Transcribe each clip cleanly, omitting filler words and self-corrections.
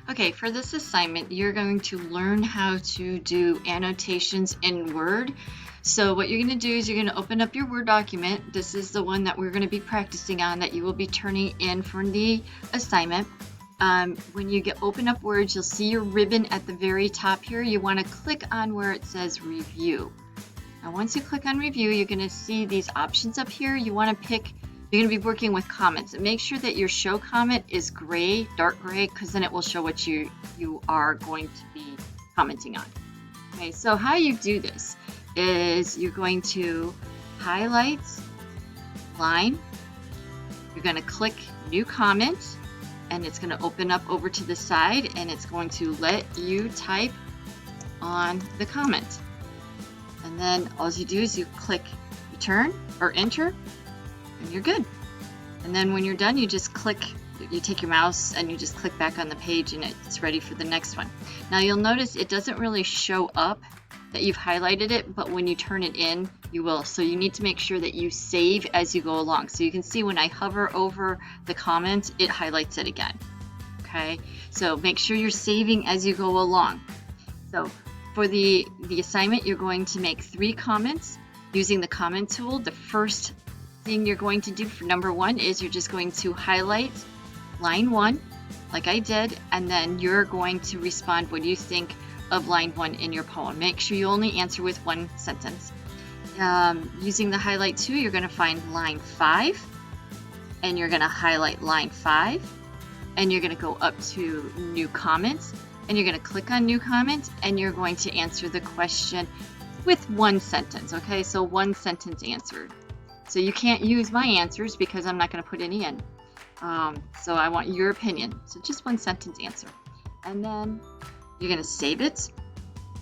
Okay, for this assignment, you're going to learn how to do annotations in Word. So what you're going to do is you're going to open up your Word document. This is the one that we're going to be practicing on that you will be turning in for the assignment. When you open up Word, you'll see your ribbon at the very top here. You want to click on where it says Review. Now once you click on Review, you're going to see these options up here. You want to pick. You're going to be working with comments, and make sure that your show comment is gray, dark gray, because then it will show what you are going to be commenting on. Okay, so how you do this is you're going to highlight line, you're going to click new comment, and it's going to open up over to the side, and it's going to let you type on the comment. And then all you do is you click return or enter, and you're good. And then when you're done, you just click, you take your mouse and you just click back on the page, and it's ready for the next one. Now you'll notice it doesn't really show up that you've highlighted it, but when you turn it in, you will. So you need to make sure that you save as you go along. So you can see when I hover over the comment, it highlights it again. Okay, so make sure you're saving as you go along. So for the assignment, you're going to make 3 comments using the comment tool. The first thing you're going to do for number 1 is you're just going to highlight line 1 like I did, and then you're going to respond what you think of line 1 in your poem. Make sure you only answer with 1 sentence. Using the highlight 2, you're going to find line 5, and you're going to highlight line 5, and you're going to go up to new comments, and you're going to click on new comment, and you're going to answer the question with 1 sentence. Okay, so 1 sentence answered. So you can't use my answers because I'm not going to put any in. So I want your opinion. So just 1 sentence answer. And then you're going to save it.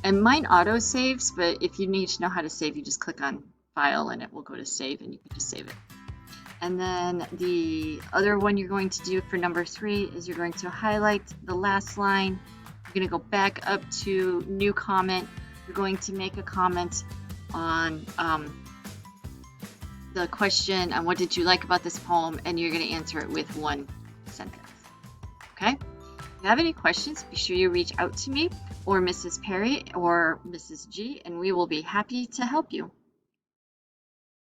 And mine auto saves, but if you need to know how to save, you just click on File and it will go to Save, and you can just save it. And then the other one you're going to do for number 3 is you're going to highlight the last line. You're going to go back up to new comment. You're going to make a comment on the question on what did you like about this poem, and you're going to answer it with 1 sentence. Okay? If you have any questions, be sure you reach out to me or Mrs. Perry or Mrs. G, and we will be happy to help you.